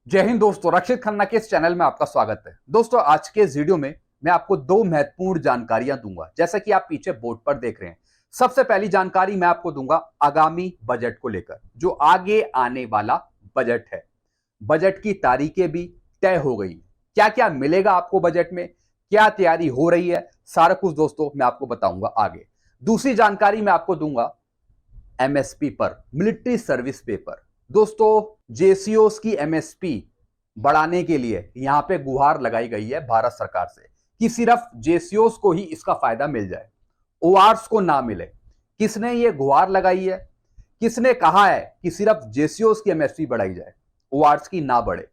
जय हिंद दोस्तों, रक्षित खन्ना के इस चैनल में आपका स्वागत है। दोस्तों, आज के इस वीडियो में मैं आपको दो महत्वपूर्ण जानकारियां दूंगा, जैसा कि आप पीछे बोर्ड पर देख रहे हैं। सबसे पहली जानकारी मैं आपको दूंगा आगामी बजट को लेकर, जो आगे आने वाला बजट है। बजट की तारीखें भी तय हो गई। क्या क्या मिलेगा आपको बजट में, क्या तैयारी हो रही है, सारा कुछ दोस्तों मैं आपको बताऊंगा आगे। दूसरी जानकारी मैं आपको दूंगा एमएसपी पर, मिलिट्री सर्विस पे पर। दोस्तों, जेसीओस की एमएसपी बढ़ाने के लिए यहां पे गुहार लगाई गई है भारत सरकार से कि सिर्फ जेसीओस को ही इसका फायदा मिल जाए, ओआरस को ना मिले। किसने ये गुहार लगाई है, किसने कहा है कि सिर्फ जेसीओस की एमएसपी बढ़ाई जाए, ओआरस की ना बढ़े?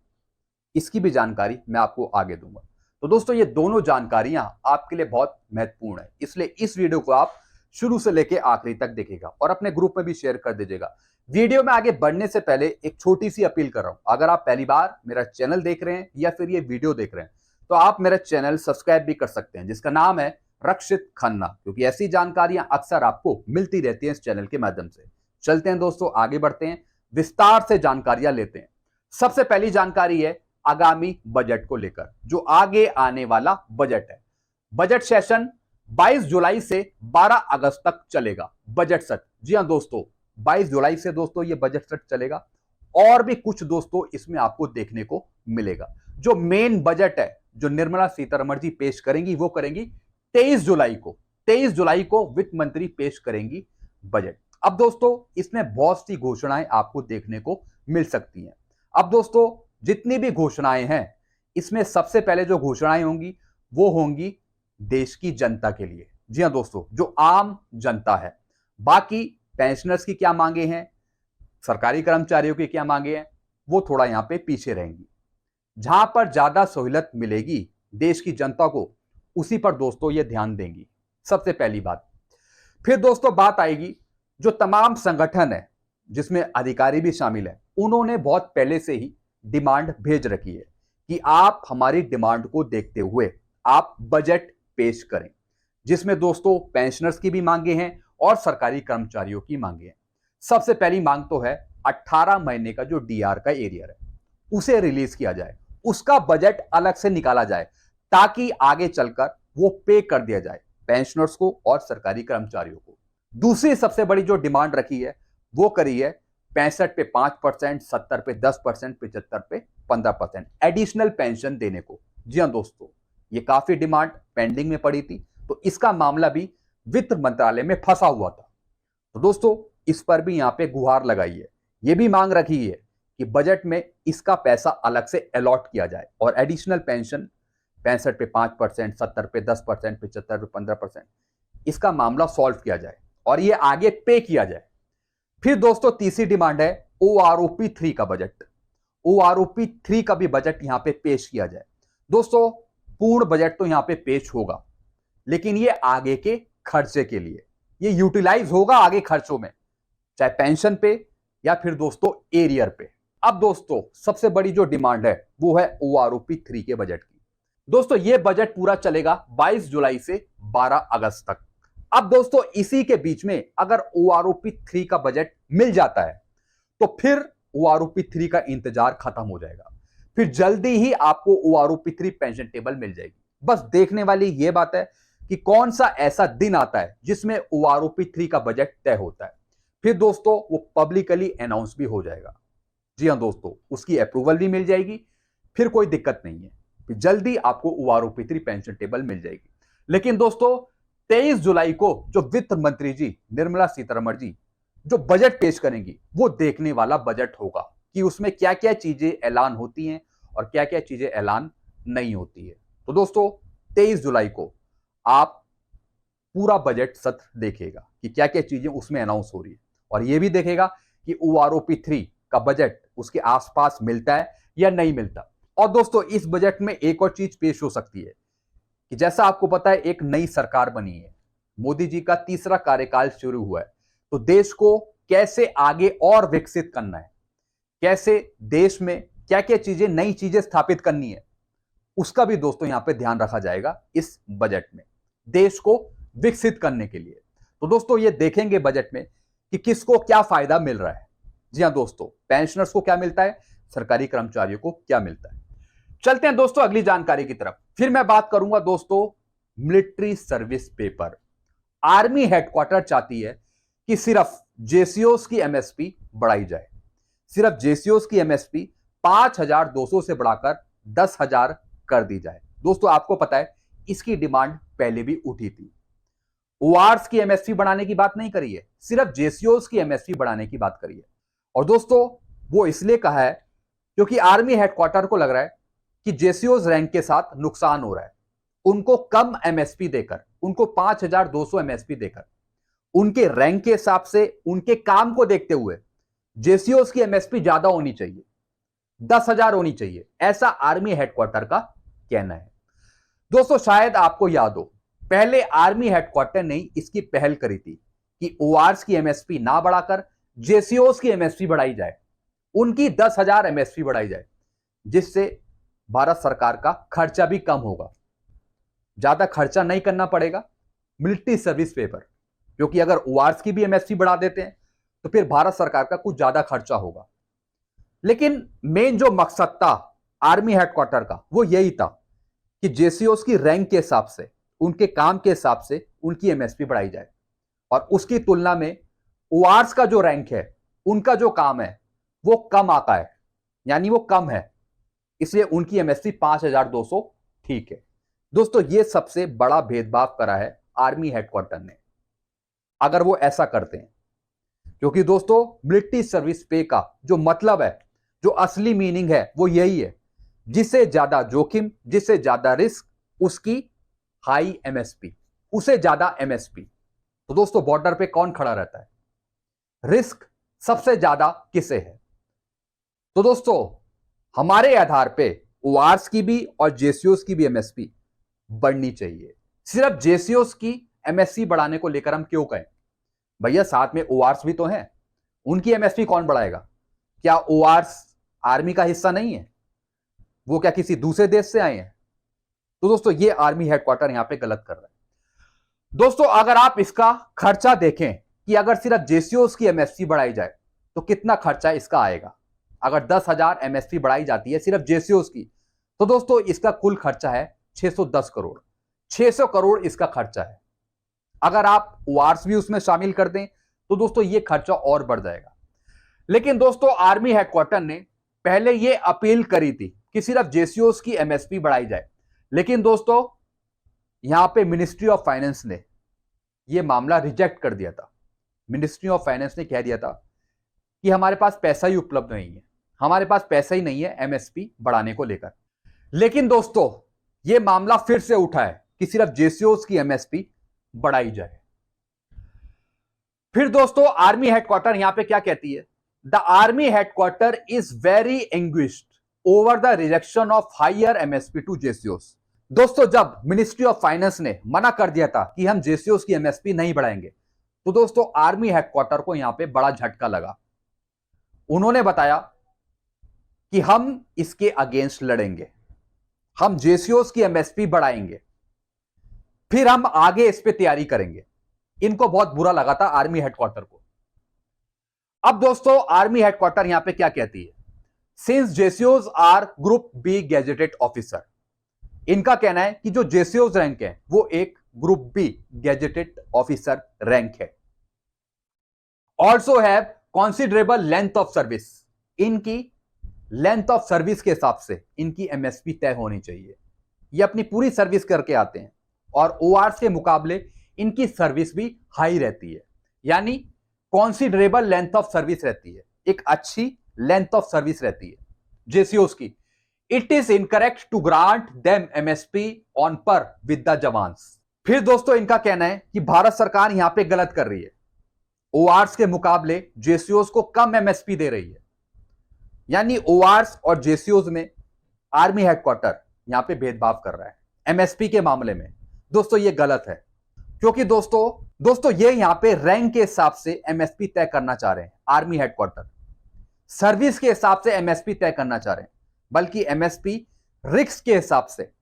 इसकी भी जानकारी मैं आपको आगे दूंगा। तो दोस्तों, ये दोनों जानकारियां आपके लिए बहुत महत्वपूर्ण है, इसलिए इस वीडियो को आप शुरू से लेकर आखिरी तक देखिएगा और अपने ग्रुप में भी शेयर कर दीजिएगा। वीडियो में आगे बढ़ने से पहले एक छोटी सी अपील कर रहा हूं। अगर आप पहली बार मेरा चैनल देख रहे हैं या फिर ये वीडियो देख रहे हैं, तो आप मेरा चैनल सब्सक्राइब भी कर सकते हैं, जिसका नाम है रक्षित खन्ना, क्योंकि ऐसी जानकारियां अक्सर आपको मिलती रहती हैं इस चैनल के माध्यम से। चलते हैं दोस्तों, आगे बढ़ते हैं, विस्तार से जानकारियां लेते हैं। सबसे पहली जानकारी है आगामी बजट को लेकर, जो आगे आने वाला बजट है। बजट सेशन 22 जुलाई से 12 अगस्त तक चलेगा बजट सत्र। जी हां दोस्तों, 22 जुलाई से दोस्तों ये बजट सत्र चलेगा। और भी कुछ दोस्तों इसमें आपको देखने को मिलेगा। जो मेन बजट है, जो निर्मला सीतारमण जी पेश करेंगी, वो करेंगी 23 जुलाई को। 23 जुलाई को वित्त मंत्री पेश करेंगी बजट। अब दोस्तों, इसमें बहुत सी घोषणाएं आपको देखने को मिल सकती हैं। अब दोस्तों, जितनी भी घोषणाएं हैं, इसमें सबसे पहले जो घोषणाएं होंगी वो होंगी देश की जनता के लिए। जी हां दोस्तों, जो आम जनता है। बाकी पेंशनर्स की क्या मांगे हैं, सरकारी कर्मचारियों की क्या मांगे हैं, वो थोड़ा यहां पे पीछे रहेंगी। जहां पर ज्यादा सहूलियत मिलेगी देश की जनता को, उसी पर दोस्तों ये ध्यान देंगी, सबसे पहली बात। फिर दोस्तों बात आएगी, जो तमाम संगठन है जिसमें अधिकारी भी शामिल है, उन्होंने बहुत पहले से ही डिमांड भेज रखी है कि आप हमारी डिमांड को देखते हुए आप बजट पेश करें, जिसमें दोस्तों पेंशनर्स की भी मांगे हैं और सरकारी कर्मचारियों की मांगे हैं। सबसे पहली मांग तो है 18 महीने का जो डीआर का एरियर है, उसे रिलीज किया जाए, उसका बजट अलग से निकाला जाए, ताकि आगे चलकर वो पे कर दिया जाए पेंशनर्स को और सरकारी कर्मचारियों को। दूसरी सबसे बड़ी जो डिमांड रखी है, वो करी है 65 पे 5%, 70 पे 10%, 75 पे 15% एडिशनल पेंशन देने को। जी हां दोस्तों, ये काफी डिमांड पेंडिंग में पड़ी थी, तो इसका मामला भी वित्त मंत्रालय में फंसा हुआ था। तो दोस्तों, इस पर भी यहां पे गुहार लगाई है। यह भी मांग रखी है कि बजट में इसका पैसा अलग से अलॉट किया जाए और एडिशनल पेंशन 65 पे 5%, 70 पे 10%, 75 पे 15%, इसका मामला सॉल्व किया जाए और ये आगे पे किया जाए। फिर दोस्तों तीसरी डिमांड है ओआरओपी 3 का बजट। ओआरओपी 3 का भी बजट यहां पे पेश किया जाए। दोस्तों, पूर्ण बजट तो यहां पे पेश होगा, लेकिन ये आगे के खर्चे के लिए, ये यूटिलाइज होगा आगे खर्चों में, चाहे पेंशन पे या फिर दोस्तों एरियर पे। अब दोस्तों सबसे बड़ी जो डिमांड है वो है ओआरओपी 3 के बजट की। दोस्तों, ये बजट पूरा चलेगा 22 जुलाई से 12 अगस्त तक। अब दोस्तों इसी के बीच में अगर ओआरओपी 3 का बजट मिल जाता है, तो फिर ओआरओपी 3 का इंतजार खत्म हो जाएगा। फिर जल्दी ही आपको ओआरओपी 3 पेंशन टेबल मिल जाएगी। बस देखने वाली यह बात है कि कौन सा ऐसा दिन आता है जिसमें ओआरओपी 3 का बजट तय होता है। फिर दोस्तों वो पब्लिकली अनाउंस भी हो जाएगा। जी हां दोस्तों, उसकी अप्रूवल भी मिल जाएगी, फिर कोई दिक्कत नहीं है, फिर जल्दी आपको ओआरओपी 3 पेंशन टेबल मिल जाएगी। लेकिन दोस्तों 23 जुलाई को जो वित्त मंत्री जी निर्मला सीतारमण जी जो बजट पेश करेंगी, वो देखने वाला बजट होगा कि उसमें क्या क्या चीजें ऐलान होती हैं और क्या क्या चीजें ऐलान नहीं होती है। तो दोस्तों 23 जुलाई को आप पूरा बजट सत्र देखेगा कि क्या क्या चीजें उसमें अनाउंस हो रही है, और यह भी देखेगा कि ओआरओपी 3 का बजट उसके आसपास मिलता है या नहीं मिलता। और दोस्तों इस बजट में एक और चीज पेश हो सकती है कि जैसा आपको पता है एक नई सरकार बनी है, मोदी जी का तीसरा कार्यकाल शुरू हुआ है, तो देश को कैसे आगे और विकसित करना है, कैसे देश में क्या क्या चीजें, नई चीजें स्थापित करनी है, उसका भी दोस्तों यहां पे ध्यान रखा जाएगा इस बजट में, देश को विकसित करने के लिए। तो दोस्तों ये देखेंगे बजट में कि किसको क्या फायदा मिल रहा है। जी हां दोस्तों, पेंशनर्स को क्या मिलता है, सरकारी कर्मचारियों को क्या मिलता है। चलते हैं दोस्तों अगली जानकारी की तरफ। फिर मैं बात करूंगा दोस्तों military service paper. Army headquarter चाहती है कि सिर्फ जेसीओस की एमएसपी बढ़ाई जाए। सिर्फ जेसीओस की एमएसपी 5,200 से बढ़ाकर 10,000 कर दी जाए। दोस्तों आपको पता है इसकी डिमांड पहले भी उठी थी। ओआरस की एमएसपी बढ़ाने की बात नहीं करी है, सिर्फ जेसीओस की एमएसपी बढ़ाने की बात करी है। और दोस्तों वो इसलिए कहा है क्योंकि आर्मी हेडक्वार्टर को लग रहा है कि जेसीओस रैंक के साथ नुकसान हो रहा है। उनको कम एमएसपी देकर, उनको 5,200 एमएसपी देकर, उनके रैंक के हिसाब से, उनके काम को देखते हुए जेसीओस की एमएसपी ज्यादा होनी चाहिए, 10,000 होनी चाहिए, ऐसा आर्मी हेडक्वार्टर का कहना है। दोस्तों शायद आपको याद हो पहले आर्मी हेडक्वार्टर ने इसकी पहल करी थी कि ओआरस की एमएसपी ना बढ़ाकर जेसीओस की एमएसपी बढ़ाई जाए, उनकी 10,000 एमएसपी बढ़ाई जाए, जिससे भारत सरकार का खर्चा भी कम होगा, ज्यादा खर्चा नहीं करना पड़ेगा मिलिट्री सर्विस पेपर। क्योंकि अगर ओआरस की भी एमएसपी बढ़ा देते हैं तो फिर भारत सरकार का कुछ ज्यादा खर्चा होगा। लेकिन मेन जो मकसद था आर्मी हेडक्वार्टर का वो यही था कि जेसीओस की रैंक के हिसाब से, उनके काम के हिसाब से उनकी एमएसपी बढ़ाई जाए, और उसकी तुलना में ओआरस का जो रैंक है, उनका जो काम है वो कम आता है, यानी वो कम है, इसलिए उनकी एमएसपी 5,200 ठीक है। दोस्तों ये सबसे बड़ा भेदभाव करा है आर्मी हेडक्वार्टर ने, अगर वो ऐसा करते हैं। क्योंकि दोस्तों मिलिट्री सर्विस पे का जो मतलब है, जो असली मीनिंग है वो यही है, जिससे ज्यादा जोखिम, जिससे ज्यादा रिस्क, उसकी हाई एमएसपी, उसे ज्यादा एमएसपी। तो दोस्तों बॉर्डर पे कौन खड़ा रहता है, रिस्क सबसे ज्यादा किसे है? तो दोस्तों हमारे आधार पे ओआरस की भी और जेसीओस की भी एमएसपी बढ़नी चाहिए। सिर्फ जेसीओस की एमएसपी बढ़ाने को लेकर हम क्यों कहें? भैया साथ में ओआरस भी तो हैं, उनकी एमएसपी कौन बढ़ाएगा? क्या ओआरस आर्मी का हिस्सा नहीं है? वो क्या किसी दूसरे देश से आए हैं? तो दोस्तों ये आर्मी हेडक्वार्टर यहां पे गलत कर रहा है। दोस्तों अगर आप इसका खर्चा देखें कि अगर सिर्फ जेसीओस की एमएसपी बढ़ाई जाए तो कितना खर्चा इसका आएगा। अगर 10,000 एमएसपी बढ़ाई जाती है सिर्फ जेसीओस की, तो दोस्तों इसका कुल खर्चा है 610 करोड़। 600 करोड़ इसका खर्चा है। अगर आप ओआरस भी उसमें शामिल कर दें तो दोस्तों ये खर्चा और बढ़ जाएगा। लेकिन दोस्तों आर्मी हेडक्वार्टर ने पहले ये अपील करी थी कि सिर्फ जेसीओस की एमएसपी बढ़ाई जाए, लेकिन दोस्तों यहां पे मिनिस्ट्री ऑफ फाइनेंस ने यह मामला रिजेक्ट कर दिया था। मिनिस्ट्री ऑफ फाइनेंस ने कह दिया था कि हमारे पास पैसा ही उपलब्ध नहीं है, हमारे पास पैसा ही नहीं है एमएसपी बढ़ाने को लेकर। लेकिन दोस्तों यह मामला फिर से उठा है कि सिर्फ जेसीओस की एमएसपी बढ़ाई जाए। फिर दोस्तों आर्मी हेडक्वार्टर यहां पे क्या कहती है? The army headquarter is very anguished over the rejection of higher MSP to जेसीओस। दोस्तों जब मिनिस्ट्री ऑफ फाइनेंस ने मना कर दिया था कि हम जेसीओस की एमएसपी नहीं बढ़ाएंगे, तो दोस्तों आर्मी हेडक्वार्टर को यहां पे बड़ा झटका लगा। उन्होंने बताया कि हम इसके अगेंस्ट लड़ेंगे, हम जेसीओस की एमएसपी बढ़ाएंगे, फिर हम आगे इस पे तैयारी करेंगे। इनको बहुत बुरा लगा था आर्मी हेडक्वार्टर को। अब दोस्तों आर्मी हेडक्वार्टर यहां पे क्या कहती है? सिंस जेसीओस are group B gazetted officer, इनका कहना है कि जो जेसीओस रैंक है वो एक group B gazetted officer rank है। Also have considerable length of service, इनकी लेंथ ऑफ सर्विस के हिसाब से इनकी एमएसपी तय होनी चाहिए। ये अपनी पूरी सर्विस करके आते हैं और ओआरस के मुकाबले इनकी सर्विस भी हाई रहती है, यानी कॉन्सिडरेबल लेंथ ऑफ सर्विस रहती है, एक अच्छी लेंथ ऑफ सर्विस रहती है जेसीओस की। It is incorrect to grant them MSP on par with the jawans. फिर दोस्तों इनका कहना है कि भारत सरकार यहां पे गलत कर रही है, ओआरस के मुकाबले जेसीओस को कम एमएसपी दे रही है, यानी ओआरस और जेसीओस में आर्मी हेडक्वार्टर यहां पे भेदभाव कर रहा है एमएसपी के मामले में। दोस्तों ये गलत है, क्योंकि दोस्तों ये यहां पे रैंक के हिसाब से एमएसपी तय करना चाह रहे हैं। आर्मी हेडक्वार्टर सर्विस के हिसाब से एमएसपी तय करना चाह रहे हैं, बल्कि एमएसपी रिस्क के हिसाब से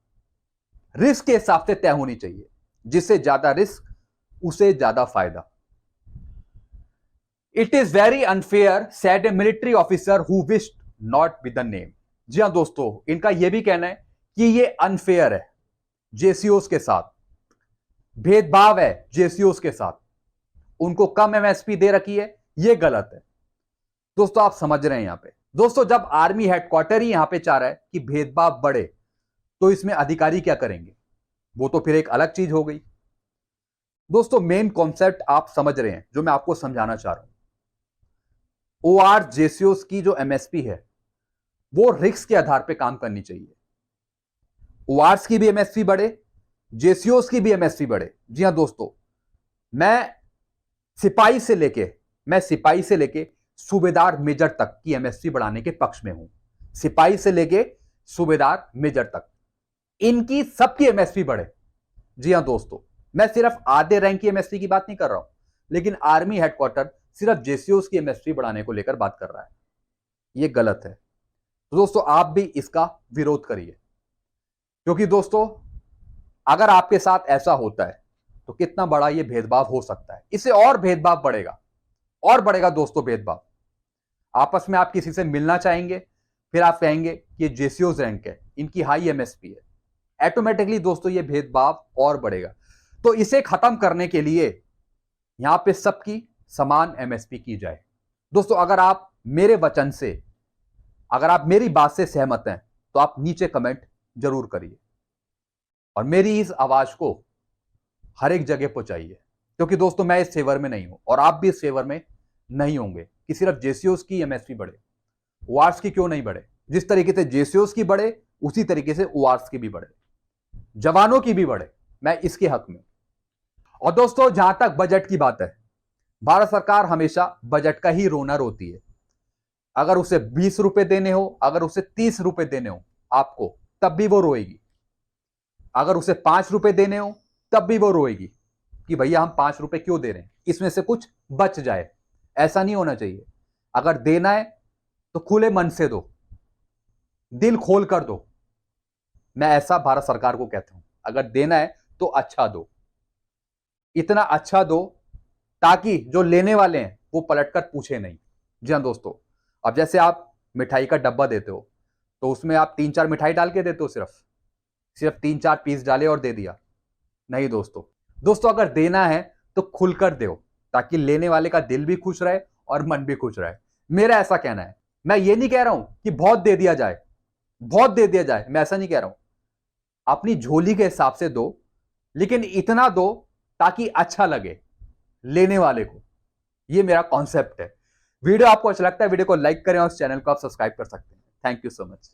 तय होनी चाहिए। जिससे ज्यादा रिस्क उसे ज्यादा फायदा। It is very unfair said a military officer who wished not with the name. जी हाँ दोस्तों, इनका यह भी कहना है कि ये अनफेयर है, जेसीओस के साथ भेदभाव है, जेसीओस के साथ उनको कम एमएसपी दे रखी है, यह गलत है। दोस्तों आप समझ रहे हैं यहां पे। दोस्तों जब आर्मी हेडक्वार्टर ही यहां पे चाह रहा है कि भेदभाव बढ़े, तो इसमें अधिकारी क्या करेंगे? वो तो फिर एक अलग चीज हो गई। दोस्तों मेन कॉन्सेप्ट आप समझ रहे हैं जो मैं आपको समझाना चाह रहा हूं। ओआर जेसीओस की जो एमएसपी है वो रिस्क के आधार पर काम करनी चाहिए। ओआर्स की भी एमएसपी बढ़े, जेसीओस की भी एमएसपी बढ़े। जी हां दोस्तों, मैं सिपाही से लेके सूबेदार मेजर तक की एमएसपी बढ़ाने के पक्ष में हूं। सिपाही से लेके सूबेदार मेजर तक इनकी सबकी एमएसपी बढ़े। जी हां दोस्तों, मैं सिर्फ आधे रैंक की एमएसपी की बात नहीं कर रहा हूं, लेकिन आर्मी हेडक्वार्टर सिर्फ जेसीओस की एमएसपी बढ़ाने को लेकर बात कर रहा है। यह गलत है। तो दोस्तों आप भी इसका विरोध करिए, क्योंकि दोस्तों अगर आपके साथ ऐसा होता है तो कितना बड़ा यह भेदभाव हो सकता है। इससे और भेदभाव बढ़ेगा, और बढ़ेगा दोस्तों भेदभाव। आपस में आप किसी से मिलना चाहेंगे, फिर आप कहेंगे कि ये जेसीओस रैंक है, इनकी हाई एमएसपी है, ऑटोमेटिकली दोस्तों ये भेदभाव और बढ़ेगा। तो इसे खत्म करने के लिए यहां पे सबकी समान एमएसपी की जाए। दोस्तों अगर आप मेरे वचन से, अगर आप मेरी बात से सहमत हैं तो आप नीचे कमेंट जरूर करिए और मेरी इस आवाज को हर एक जगह पहुंचाइए, क्योंकि दोस्तों मैं इस फेवर में नहीं हूं और आप भी इस फेवर में नहीं होंगे कि सिर्फ जेसीओस की एमएसपी बढ़े। ओआर्स की क्यों नहीं बढ़े? जिस तरीके से जेसीओस की बढ़े उसी तरीके से ओआर्स की भी बढ़े, जवानों की भी बढ़े, मैं इसके हक में। और दोस्तों जहां तक बजट की बात है, भारत सरकार हमेशा बजट का ही रोना रोती है। अगर उसे 20 रुपए देने हो, अगर उसे 30 रुपए देने हो आपको, तब भी वो रोएगी। अगर उसे 5 रुपए देने हो तब भी वो रोएगी कि भैया हम 5 रुपए क्यों दे रहे हैं, इसमें से कुछ बच जाए। ऐसा नहीं होना चाहिए। अगर देना है तो खुले मन से दो, दिल खोल कर दो। मैं ऐसा भारत सरकार को कहता हूं, अगर देना है तो अच्छा दो, इतना अच्छा दो ताकि जो लेने वाले हैं वो पलटकर पूछे नहीं। जी हां दोस्तों, अब जैसे आप मिठाई का डब्बा देते हो तो उसमें आप 3-4 मिठाई डाल के देते हो, सिर्फ 3-4 पीस डाले और दे दिया। नहीं दोस्तों अगर देना है तो खुलकर दो, ताकि लेने वाले का दिल भी खुश रहे और मन भी खुश रहे। मेरा ऐसा कहना है। मैं ये नहीं कह रहा हूं कि बहुत दे दिया जाए, बहुत दे दिया जाए, मैं ऐसा नहीं कह रहा हूं। अपनी झोली के हिसाब से दो, लेकिन इतना दो ताकि अच्छा लगे लेने वाले को। यह मेरा कॉन्सेप्ट है। वीडियो आपको अच्छा लगता है, वीडियो को लाइक करें और चैनल को आप सब्सक्राइब कर सकते हैं। Thank you so much.